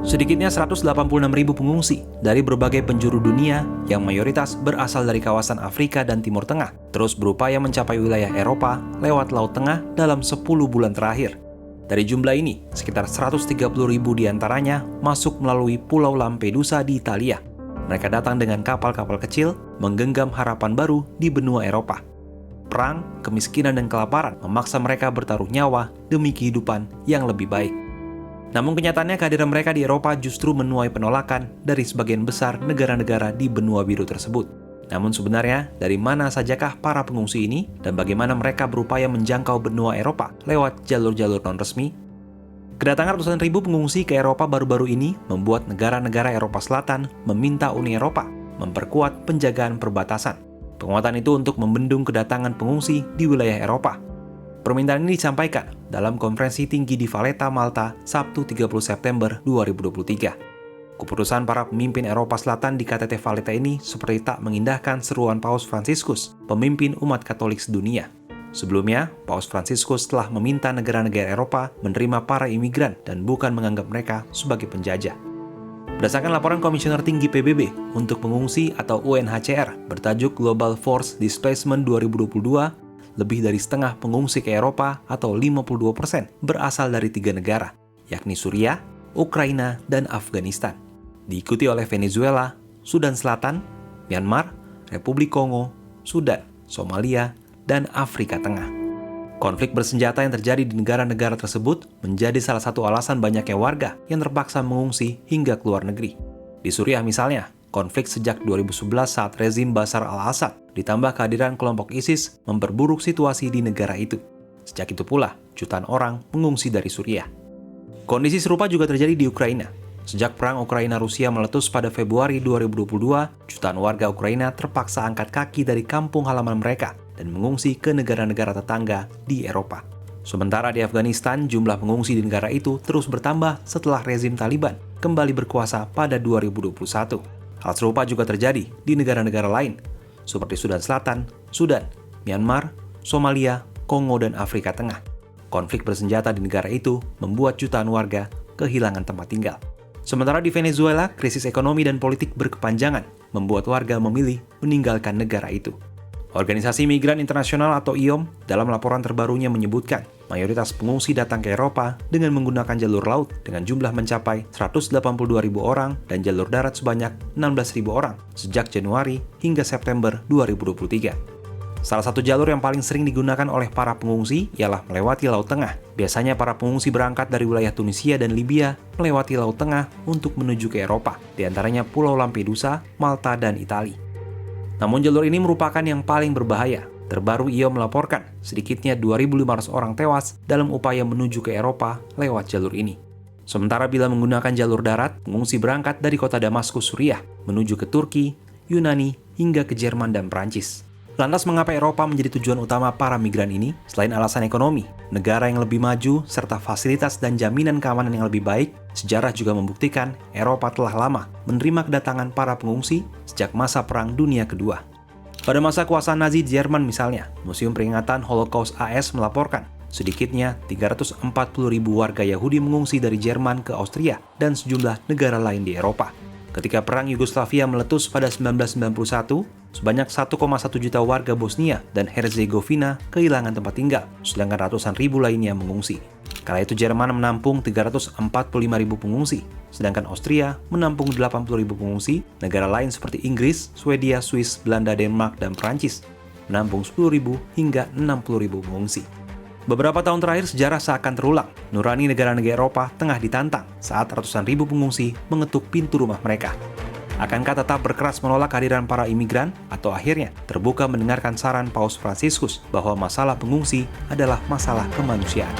Sedikitnya 186.000 pengungsi dari berbagai penjuru dunia yang mayoritas berasal dari kawasan Afrika dan Timur Tengah terus berupaya mencapai wilayah Eropa lewat Laut Tengah dalam 10 bulan terakhir. Dari jumlah ini, sekitar 130.000 diantaranya masuk melalui Pulau Lampedusa di Italia. Mereka datang dengan kapal-kapal kecil, menggenggam harapan baru di benua Eropa. Perang, kemiskinan, dan kelaparan memaksa mereka bertaruh nyawa demi kehidupan yang lebih baik. Namun kenyataannya kehadiran mereka di Eropa justru menuai penolakan dari sebagian besar negara-negara di benua biru tersebut. Namun sebenarnya, dari mana sajakah para pengungsi ini dan bagaimana mereka berupaya menjangkau benua Eropa lewat jalur-jalur non-resmi? Kedatangan ratusan ribu pengungsi ke Eropa baru-baru ini membuat negara-negara Eropa Selatan meminta Uni Eropa memperkuat penjagaan perbatasan. Penguatan itu untuk membendung kedatangan pengungsi di wilayah Eropa. Permintaan ini disampaikan dalam konferensi tinggi di Valletta, Malta, Sabtu 30 September 2023. Keputusan para pemimpin Eropa Selatan di KTT Valletta ini seperti tak mengindahkan seruan Paus Fransiskus, pemimpin umat Katolik sedunia. Sebelumnya, Paus Fransiskus telah meminta negara-negara Eropa menerima para imigran dan bukan menganggap mereka sebagai penjajah. Berdasarkan laporan Komisioner Tinggi PBB untuk Pengungsi atau UNHCR bertajuk Global Force Displacement 2022, lebih dari setengah pengungsi ke Eropa atau 52% berasal dari 3 negara, yakni Suriah, Ukraina, dan Afghanistan. Diikuti oleh Venezuela, Sudan Selatan, Myanmar, Republik Kongo, Sudan, Somalia, dan Afrika Tengah. Konflik bersenjata yang terjadi di negara-negara tersebut menjadi salah satu alasan banyaknya warga yang terpaksa mengungsi hingga ke luar negeri. Di Suriah misalnya, konflik sejak 2011 saat rezim Bashar al-Assad ditambah kehadiran kelompok ISIS memperburuk situasi di negara itu. Sejak itu pula, jutaan orang mengungsi dari Suriah. Kondisi serupa juga terjadi di Ukraina. Sejak perang Ukraina-Rusia meletus pada Februari 2022, jutaan warga Ukraina terpaksa angkat kaki dari kampung halaman mereka dan mengungsi ke negara-negara tetangga di Eropa. Sementara di Afghanistan, jumlah pengungsi di negara itu terus bertambah setelah rezim Taliban kembali berkuasa pada 2021. Hal serupa juga terjadi di negara-negara lain, seperti Sudan Selatan, Sudan, Myanmar, Somalia, Kongo, dan Afrika Tengah. Konflik bersenjata di negara itu membuat jutaan warga kehilangan tempat tinggal. Sementara di Venezuela, krisis ekonomi dan politik berkepanjangan membuat warga memilih meninggalkan negara itu. Organisasi Migran Internasional atau IOM dalam laporan terbarunya menyebutkan mayoritas pengungsi datang ke Eropa dengan menggunakan jalur laut dengan jumlah mencapai 182.000 orang dan jalur darat sebanyak 16.000 orang sejak Januari hingga September 2023. Salah satu jalur yang paling sering digunakan oleh para pengungsi ialah melewati Laut Tengah. Biasanya para pengungsi berangkat dari wilayah Tunisia dan Libya melewati Laut Tengah untuk menuju ke Eropa, di antaranya Pulau Lampedusa, Malta, dan Italia. Namun jalur ini merupakan yang paling berbahaya. Terbaru IOM melaporkan sedikitnya 2.500 orang tewas dalam upaya menuju ke Eropa lewat jalur ini. Sementara bila menggunakan jalur darat, pengungsi berangkat dari kota Damaskus, Suriah, menuju ke Turki, Yunani, hingga ke Jerman dan Prancis. Lantas mengapa Eropa menjadi tujuan utama para migran ini? Selain alasan ekonomi, negara yang lebih maju, serta fasilitas dan jaminan keamanan yang lebih baik, sejarah juga membuktikan Eropa telah lama menerima kedatangan para pengungsi sejak masa Perang Dunia Kedua. Pada masa kuasa Nazi Jerman misalnya, Museum Peringatan Holocaust AS melaporkan sedikitnya 340.000 warga Yahudi mengungsi dari Jerman ke Austria dan sejumlah negara lain di Eropa. Ketika Perang Yugoslavia meletus pada 1991, sebanyak 1,1 juta warga Bosnia dan Herzegovina kehilangan tempat tinggal, sedangkan ratusan ribu lainnya mengungsi. Kala itu Jerman menampung 345.000 pengungsi, sedangkan Austria menampung 80.000 pengungsi. Negara lain seperti Inggris, Swedia, Swiss, Belanda, Denmark, dan Prancis menampung 10.000 hingga 60.000 pengungsi. Beberapa tahun terakhir sejarah seakan terulang. Nurani negara-negara Eropa tengah ditantang saat ratusan ribu pengungsi mengetuk pintu rumah mereka. Akankah tetap berkeras menolak kehadiran para imigran atau akhirnya terbuka mendengarkan saran Paus Fransiskus bahwa masalah pengungsi adalah masalah kemanusiaan?